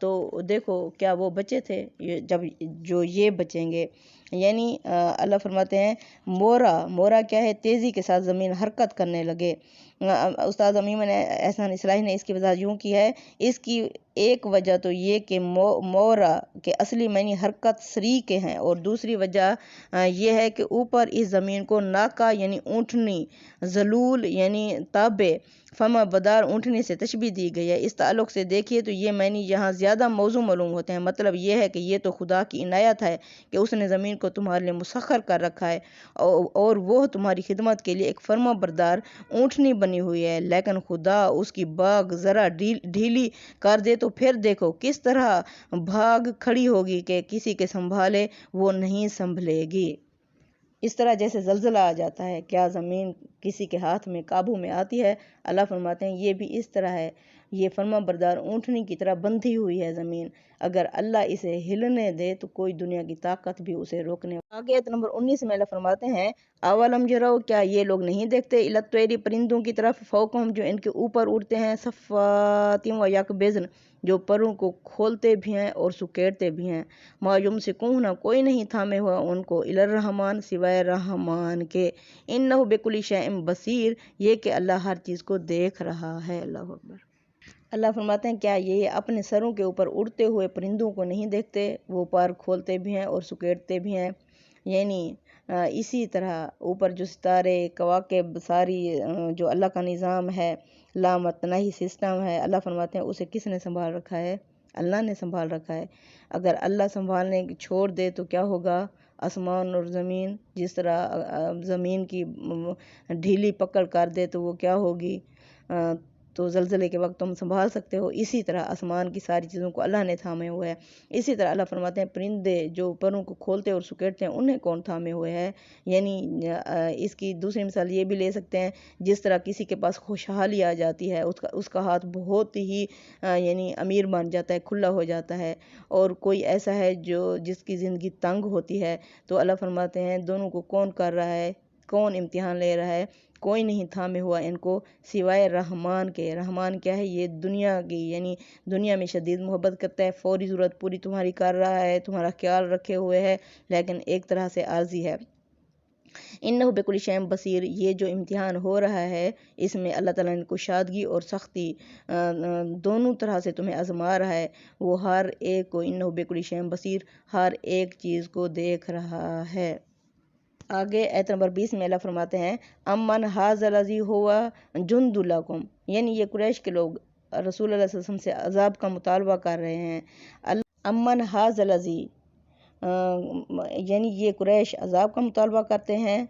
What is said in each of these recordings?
تو دیکھو کیا وہ بچے تھے جب جو یہ بچیں گے. یعنی اللہ فرماتے ہیں مورا کیا ہے؟ تیزی کے ساتھ زمین حرکت کرنے لگے. استاد امیم نے احسان اصلاحی نے اس کی وضاحت یوں کی ہے، اس کی ایک وجہ تو یہ کہ مورا کے اصلی معنی حرکت سری کے ہیں، اور دوسری وجہ یہ ہے کہ اوپر اس زمین کو ناکا یعنی اونٹنی، ذلول یعنی تابع، فما بدار اونٹنی سے تشبیہ دی گئی ہے. اس تعلق سے دیکھیے تو یہ معنی یہاں زیادہ موزوں معلوم ہوتے ہیں. مطلب یہ ہے کہ یہ تو خدا کی عنایت ہے کہ اس نے زمین کو تمہارے لیے مسخر کر رکھا ہے، اور وہ تمہاری خدمت کے لیے ایک فرما بردار اونٹنی بنی ہوئی ہے. لیکن خدا اس کی باگ ذرا ڈھیلی کر دے تو پھر دیکھو کس طرح بھاگ کھڑی ہوگی کہ کسی کے سنبھالے وہ نہیں سنبھلے گی. اس طرح جیسے زلزلہ آ جاتا ہے، کیا زمین کسی کے ہاتھ میں قابو میں آتی ہے؟ اللہ فرماتے ہیں یہ بھی اس طرح ہے، یہ فرما بردار اونٹنی کی طرح بندھی ہوئی ہے زمین، اگر اللہ اسے ہلنے دے تو کوئی دنیا کی طاقت بھی اسے روکنے. آگے آیت نمبر 19 میں اللہ فرماتے ہیں اولم یرو، کیا یہ لوگ نہیں دیکھتے، الی الطیر، پرندوں کی طرف، فوقہم، جو ان کے اوپر اڑتے ہیں، صفات و یقبضن، جو پروں کو کھولتے بھی ہیں اور سکیڑتے بھی ہیں، ما یمسکون، کوئی نہیں تھامے ہوا ان کو، الی الرحمن، سوائے رحمان کے، انہ بکل شیء بصیر، یہ کہ اللہ ہر چیز کو دیکھ رہا ہے. اللہ اکبر. اللہ فرماتے ہیں کیا یہ اپنے سروں کے اوپر اڑتے ہوئے پرندوں کو نہیں دیکھتے، وہ پر کھولتے بھی ہیں اور سکیڑتے بھی ہیں. یعنی اسی طرح اوپر جو ستارے، کواکب، ساری جو اللہ کا نظام ہے، لامتناہی سسٹم ہے، اللہ فرماتے ہیں اسے کس نے سنبھال رکھا ہے؟ اللہ نے سنبھال رکھا ہے. اگر اللہ سنبھالنے چھوڑ دے تو کیا ہوگا؟ آسمان اور زمین، جس طرح زمین کی ڈھیلی پکڑ کر دے تو وہ کیا ہوگی؟ تو زلزلے کے وقت تم سنبھال سکتے ہو. اسی طرح آسمان کی ساری چیزوں کو اللہ نے تھامے ہوئے ہے. اسی طرح اللہ فرماتے ہیں پرندے جو پروں کو کھولتے اور سکیڑتے ہیں انہیں کون تھامے ہوئے ہے؟ یعنی اس کی دوسری مثال یہ بھی لے سکتے ہیں، جس طرح کسی کے پاس خوشحالی آ جاتی ہے، اس کا ہاتھ بہت ہی یعنی امیر بن جاتا ہے، کھلا ہو جاتا ہے، اور کوئی ایسا ہے جس کی زندگی تنگ ہوتی ہے، تو اللہ فرماتے ہیں دونوں کو کون کر رہا ہے، کون امتحان لے رہا ہے؟ کوئی نہیں تھامے ہوا ان کو سوائے رحمان کے. رحمان کیا ہے؟ یہ دنیا کی، یعنی دنیا میں شدید محبت کرتا ہے، فوری ضرورت پوری تمہاری کر رہا ہے، تمہارا خیال رکھے ہوئے ہے، لیکن ایک طرح سے عارضی ہے. انہ بکل شیء بصیر، یہ جو امتحان ہو رہا ہے اس میں اللہ تعالیٰ نے کشادگی اور سختی دونوں طرح سے تمہیں آزما رہا ہے. وہ ہر ایک کو، انہ بکل شیء بصیر، ہر ایک چیز کو دیکھ رہا ہے. آگے آیت نمبر 20 میں اللہ فرماتے ہیں امن ھذا الذی ھوا جند لکم، یعنی یہ قریش کے لوگ رسول اللہ صلی اللہ علیہ وسلم سے عذاب کا مطالبہ کر رہے ہیں. امن ھذا الذی، یعنی یہ قریش عذاب کا مطالبہ کرتے ہیں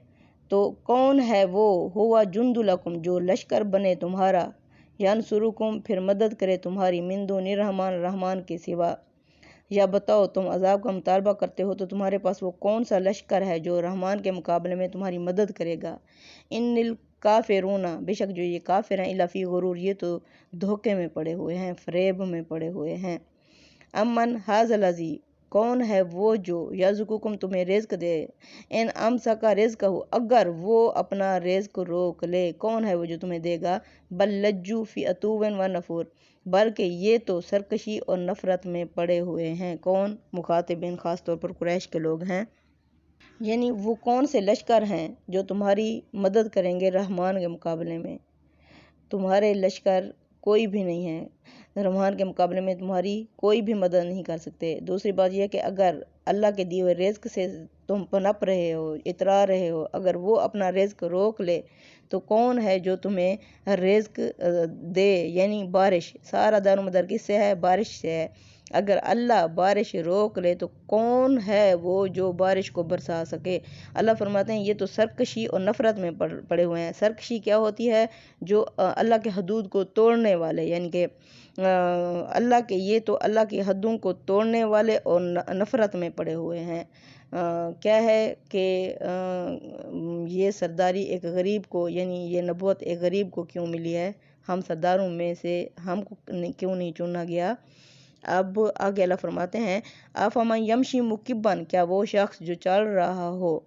تو کون ہے وہ؟ ہوا جند لکم، جو لشکر بنے تمہارا، ینصرکم، پھر مدد کرے تمہاری، من دون الرحمن، رحمان کے سوا. یا بتاؤ تم عذاب کا مطالبہ کرتے ہو تو تمہارے پاس وہ کون سا لشکر ہے جو رحمان کے مقابلے میں تمہاری مدد کرے گا؟ ان الکافرون، بے شک جو یہ کافر ہیں، الا فی غرور، یہ تو دھوکے میں پڑے ہوئے ہیں، فریب میں پڑے ہوئے ہیں. امن ھذا الذی، کون ہے وہ جو یرزقکم، تمہیں رزق دے، ان امسک رزقہ، اگر وہ اپنا رزق روک لے، کون ہے وہ جو تمہیں دے گا؟ بل لجوا فی عتو و نفور، بلکہ یہ تو سرکشی اور نفرت میں پڑے ہوئے ہیں. کون؟ مخاطبین خاص طور پر قریش کے لوگ ہیں. یعنی وہ کون سے لشکر ہیں جو تمہاری مدد کریں گے رحمان کے مقابلے میں؟ تمہارے لشکر کوئی بھی نہیں ہے، رحمان کے مقابلے میں تمہاری کوئی بھی مدد نہیں کر سکتے. دوسری بات یہ کہ اگر اللہ کے دیے ہوئے رزق سے تم پنپ رہے ہو، اترا رہے ہو، اگر وہ اپنا رزق روک لے تو کون ہے جو تمہیں رزق دے؟ یعنی بارش، سارا دار و مدار کس سے ہے؟ بارش سے ہے. اگر اللہ بارش روک لے تو کون ہے وہ جو بارش کو برسا سکے؟ اللہ فرماتے ہیں یہ تو سرکشی اور نفرت میں پڑے ہوئے ہیں. سرکشی کیا ہوتی ہے؟ جو اللہ کے حدود کو توڑنے والے، یعنی کہ یہ تو اللہ کی حدوں کو توڑنے والے اور نفرت میں پڑے ہوئے ہیں. کیا ہے کہ یہ سرداری ایک غریب کو، یعنی یہ نبوت ایک غریب کو کیوں ملی ہے؟ ہم سرداروں میں سے ہم کو کیوں نہیں چنا گیا؟ اب آگے اللہ فرماتے ہیں افمن یمشی مکبن، کیا وہ شخص جو چل رہا ہو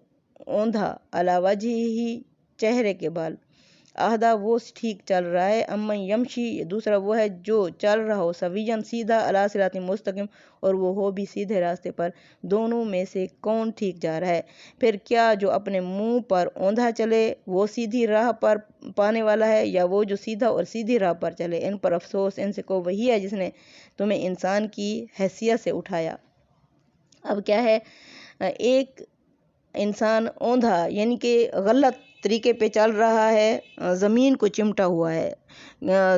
اوندھا، علی وجہہ، چہرے کے بال، آہدہ وہ ٹھیک چل رہا ہے، امن یمشی دوسرا وہ ہے جو چل رہا ہو سویجن سیدھا علی صراط مستقیم اور وہ ہو بھی سیدھے راستے پر، دونوں میں سے کون ٹھیک جا رہا ہے؟ پھر کیا جو اپنے منہ پر اوندھا چلے وہ سیدھی راہ پر پانے والا ہے، یا وہ جو سیدھا اور سیدھی راہ پر چلے؟ ان پر افسوس، ان سے کو وہی ہے جس نے تمہیں انسان کی حیثیت سے اٹھایا۔ اب کیا ہے، ایک انسان اوندھا یعنی کہ غلط طریقے پہ چل رہا ہے، زمین کو چمٹا ہوا ہے،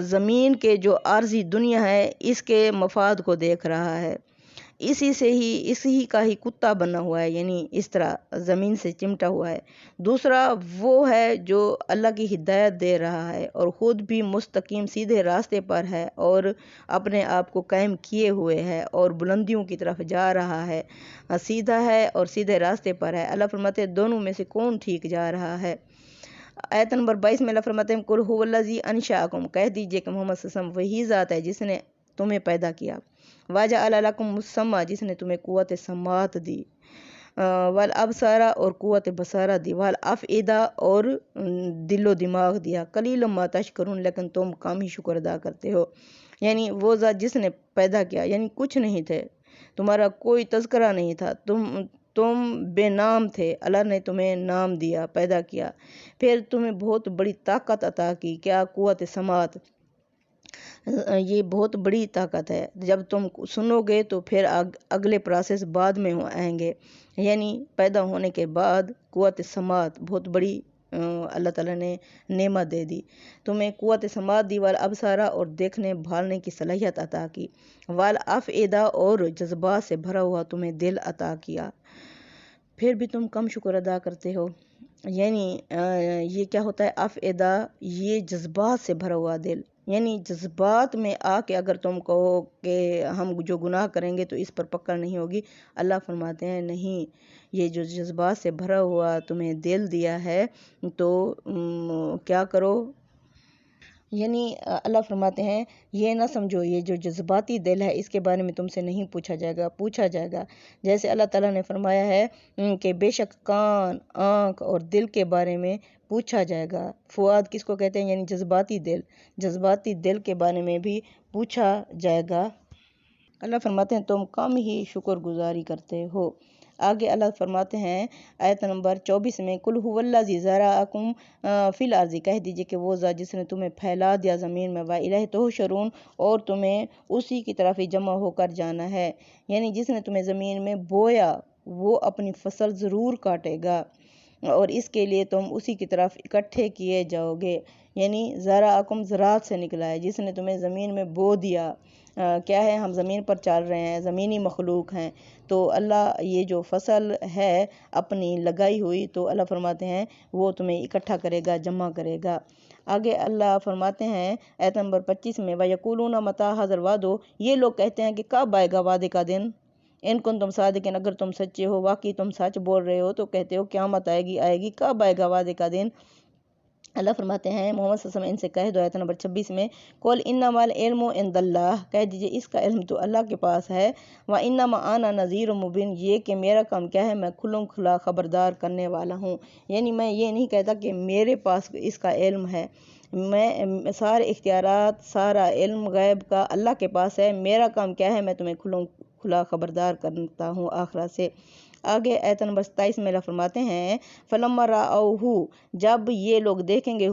زمین کے جو عارضی دنیا ہے اس کے مفاد کو دیکھ رہا ہے، اسی کا ہی کتا بنا ہوا ہے، یعنی اس طرح زمین سے چمٹا ہوا ہے۔ دوسرا وہ ہے جو اللہ کی ہدایت دے رہا ہے اور خود بھی مستقیم سیدھے راستے پر ہے اور اپنے آپ کو قائم کیے ہوئے ہے اور بلندیوں کی طرف جا رہا ہے، سیدھا ہے اور سیدھے راستے پر ہے۔ اللہ فرماتے ہیں دونوں میں سے کون ٹھیک جا رہا ہے؟ آیت نمبر 22 میں اللہ فرماتے ہیں قل هو الذی انشأکم، کہہ دیجئے کہ محمد صلی اللہ علیہ وسلم وہی ذات ہے جس نے تمہیں پیدا کیا، وجعل لکم السمع جس نے تمہیں قوت سماعت دی، والابصار اور قوت بصارہ دی، والافئدہ اور دل و دماغ دیا، قلیلا ما تشکرون لیکن تم کم ہی شکر ادا کرتے ہو۔ یعنی وہ ذات جس نے پیدا کیا، یعنی کچھ نہیں تھے، تمہارا کوئی تذکرہ نہیں تھا، تم بے نام تھے، اللہ نے تمہیں نام دیا، پیدا کیا، پھر تمہیں بہت بڑی طاقت عطا کی، کیا؟ قوت سماعت، یہ بہت بڑی طاقت ہے، جب تم سنو گے تو پھر اگلے پروسیس بعد میں آئیں گے، یعنی پیدا ہونے کے بعد قوت سماعت بہت بڑی اللہ تعالیٰ نے نعمت دے دی، تمہیں قوت سماعت دی، والابصارہ اور دیکھنے بھالنے کی صلاحیت عطا کی، والافئدہ اور جذبات سے بھرا ہوا تمہیں دل عطا کیا، پھر بھی تم کم شکر ادا کرتے ہو۔ یعنی یہ کیا ہوتا ہے؟ افئدہ، یہ جذبات سے بھرا ہوا دل، یعنی جذبات میں آ کے اگر تم کہو کہ ہم جو گناہ کریں گے تو اس پر پکڑ نہیں ہوگی، اللہ فرماتے ہیں نہیں، یہ جو جذبات سے بھرا ہوا تمہیں دل دیا ہے تو کیا کرو، یعنی اللہ فرماتے ہیں یہ نہ سمجھو یہ جو جذباتی دل ہے اس کے بارے میں تم سے نہیں پوچھا جائے گا، جیسے اللہ تعالیٰ نے فرمایا ہے کہ بے شک کان، آنکھ اور دل کے بارے میں پوچھا جائے گا۔ فؤاد کس کو کہتے ہیں؟ یعنی جذباتی دل کے بارے میں بھی پوچھا جائے گا۔ اللہ فرماتے ہیں تم کم ہی شکر گزاری کرتے ہو۔ آگے اللہ فرماتے ہیں آیت نمبر 24 میں قل هو الذی ذرأکم فی الارض، کہہ دیجئے کہ وہ ذات جس نے تمہیں پھیلا دیا زمین میں، وإلیہ تحشرون اور تمہیں اسی کی طرف ہی جمع ہو کر جانا ہے، یعنی جس نے تمہیں زمین میں بویا وہ اپنی فصل ضرور کاٹے گا اور اس کے لیے تم اسی کی طرف اکٹھے کیے جاؤ گے، یعنی ذرأکم زراعت سے نکلا ہے، جس نے تمہیں زمین میں بو دیا، کیا ہے؟ ہم زمین پر چل رہے ہیں، زمینی مخلوق ہیں، تو اللہ یہ جو فصل ہے اپنی لگائی ہوئی تو اللہ فرماتے ہیں وہ تمہیں اکٹھا کرے گا، جمع کرے گا۔ آگے اللہ فرماتے ہیں آیت نمبر 25 میں وَيَقُولُونَ مَتَىٰ هَٰذَا الْوَعْدُ، یہ لوگ کہتے ہیں کہ کب آئے گا وعدے کا دن، ان کن تم صادقین، اگر تم سچے ہو، واقعی تم سچ بول رہے ہو تو کہتے ہو قیامت آئے گی، کب آئے گا وعدے کا دن؟ اللہ فرماتے ہیں محمد صلی اللہ علیہ وسلم ان سے کہہ دو آیت نمبر 26 میں قُلْ إِنَّمَا الْعِلْمُ عِندَ اللّٰہ، کہہ دیجئے اس کا علم تو اللہ کے پاس ہے، وَإِنَّمَا أَنَا نَذِيرٌ مُبِينٌ، یہ کہ میرا کام کیا ہے، میں کھلم کھلا خبردار کرنے والا ہوں، یعنی میں یہ نہیں کہتا کہ میرے پاس اس کا علم ہے، میں سارے اختیارات، سارا علم غیب کا اللہ کے پاس ہے، میرا کام کیا ہے، میں تمہیں کھلم کھلا خبردار کرتا ہوں آخرت سے۔ آگے آیت نمبر 27 میں اللہ فرماتے ہیں فَلَمَّا رَأَوْهُ، جب یہ لوگ دیکھیں گے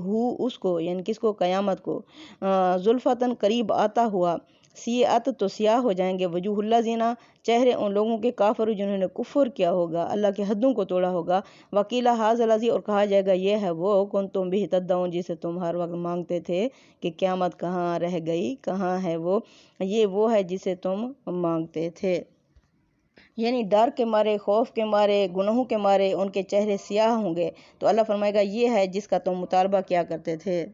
اس کو، یعنی کس کو؟ قیامت کو، زُلْفَةً قریب آتا ہوا، سیئت تو سیاہ ہو جائیں گے، وجوہ الذین، چہرے ان لوگوں کے کافر جنہوں نے کفر کیا ہوگا، اللہ کے حدوں کو توڑا ہوگا، وَقِیلَ هَٰذَا الَّذِی، اور کہا جائے گا یہ ہے وہ کنتم بہ تدعون، جسے تم ہر وقت مانگتے تھے کہ قیامت کہاں رہ گئی، کہاں ہے وہ ہے جسے تم مانگتے تھے، یعنی ڈر کے مارے، خوف کے مارے، گناہوں کے مارے ان کے چہرے سیاہ ہوں گے، تو اللہ فرمائے گا یہ ہے جس کا تم مطالبہ کیا کرتے تھے۔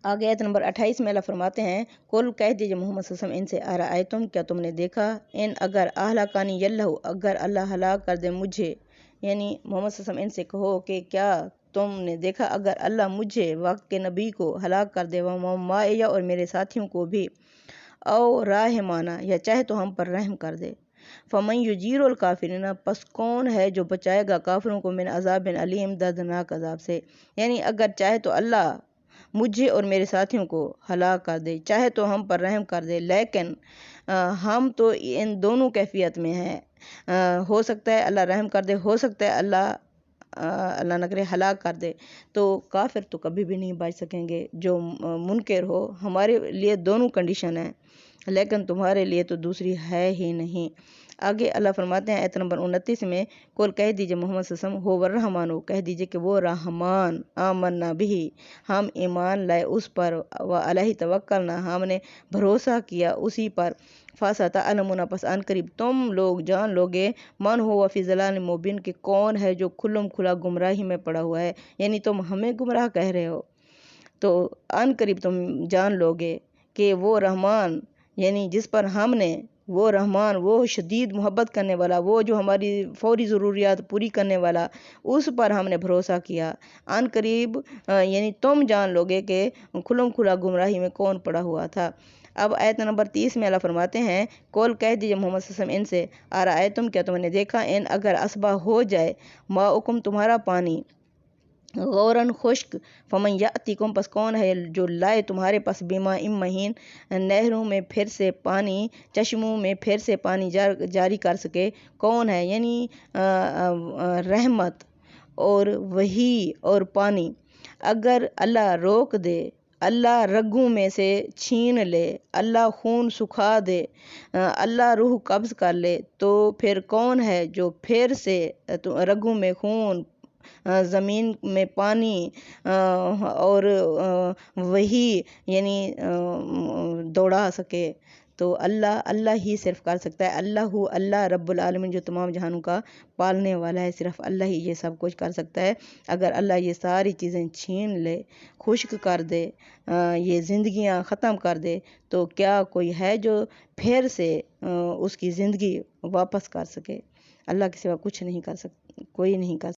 آگے آیت نمبر 28 میں اللہ فرماتے ہیں قل، کہہ دیجئے محمد صلی اللہ علیہ وسلم ان سے ارأیتم، کیا تم نے دیکھا، ان اگر اہلکانی اللہ، اگر اللہ ہلاک کر دے مجھے، یعنی محمد صلی اللہ علیہ وسلم ان سے کہو کہ کیا تم نے دیکھا اگر اللہ مجھے وقت کے نبی کو ہلاک کر دے، ومعیا اور میرے ساتھیوں کو بھی، او راحمانہ، یا چاہے تو ہم پر رحم کر دے، فَمَن یُجِیرُ الْکَافِرِینَ، پس کون ہے جو بچائے گا کافروں کو، من عذاب علیم، دردناک عذاب سے، یعنی اگر چاہے تو اللہ مجھے اور میرے ساتھیوں کو ہلاک کر دے، چاہے تو ہم پر رحم کر دے، لیکن ہم تو ان دونوں کیفیت میں ہیں۔ ہو سکتا ہے اللہ رحم کر دے، ہو سکتا ہے اللہ نہ کرے ہلاک کر دے۔ تو کافر تو کبھی بھی نہیں بچ سکیں گے، جو منکر ہو۔ ہمارے لیے دونوں کنڈیشن ہیں، لیکن تمہارے لیے تو دوسری ہے ہی نہیں۔ آگے اللہ فرماتے ہیں آیت نمبر 29 میں، قل کہہ دیجئے محمد صلی اللہ علیہ وسلم، ہو الرحمن، کہہ دیجئے کہ وہ رحمان، آمنا بھی، ہم ایمان لائے اس پر، وعلیہ توکلنا، ہم نے بھروسہ کیا اسی پر، فَسَتَعْلَمُونَ، پس ان قریب تم لوگ جان لوگے، من ہوا فی ضلال مبین، کہ کون ہے جو کھلم کھلا گمراہی میں پڑا ہوا ہے، یعنی تم ہمیں گمراہ کہہ رہے ہو، تو ان قریب تم جان لوگے کہ وہ رحمان، یعنی جس پر ہم نے، وہ رحمان، وہ شدید محبت کرنے والا، وہ جو ہماری فوری ضروریات پوری کرنے والا، اس پر ہم نے بھروسہ کیا۔ ان قریب یعنی تم جان لوگے کہ کھلم کھلا گمراہی میں کون پڑا ہوا تھا۔ اب آیت نمبر 30 میں اللہ فرماتے ہیں، قول کہہ دیجئے محمد صلی اللہ علیہ وسلم ان سے، ارائیتم، کیا تم نے دیکھا، ان اگر اصبح ہو جائے، ماؤکم، تمہارا پانی، غوراً خشک، فمن یاتیکم، پس کون ہے جو لائے تمہارے پاس، بماء مہین، نہروں میں پھر سے پانی، چشموں میں پھر سے پانی جاری کر سکے، کون ہے، یعنی رحمت اور وحی اور پانی۔ اگر اللہ روک دے، اللہ رگوں میں سے چھین لے، اللہ خون سکھا دے، اللہ روح قبض کر لے، تو پھر کون ہے جو پھر سے رگوں میں خون، زمین میں پانی اور وہی یعنی دوڑا سکے؟ تو اللہ ہی صرف کر سکتا ہے۔ اللہ رب العالمین، جو تمام جہانوں کا پالنے والا ہے، صرف اللہ ہی یہ سب کچھ کر سکتا ہے۔ اگر اللہ یہ ساری چیزیں چھین لے، خشک کر دے، یہ زندگیاں ختم کر دے، تو کیا کوئی ہے جو پھر سے اس کی زندگی واپس کر سکے؟ اللہ کے سوا کچھ نہیں کر سکتا، کوئی نہیں کر سکتا۔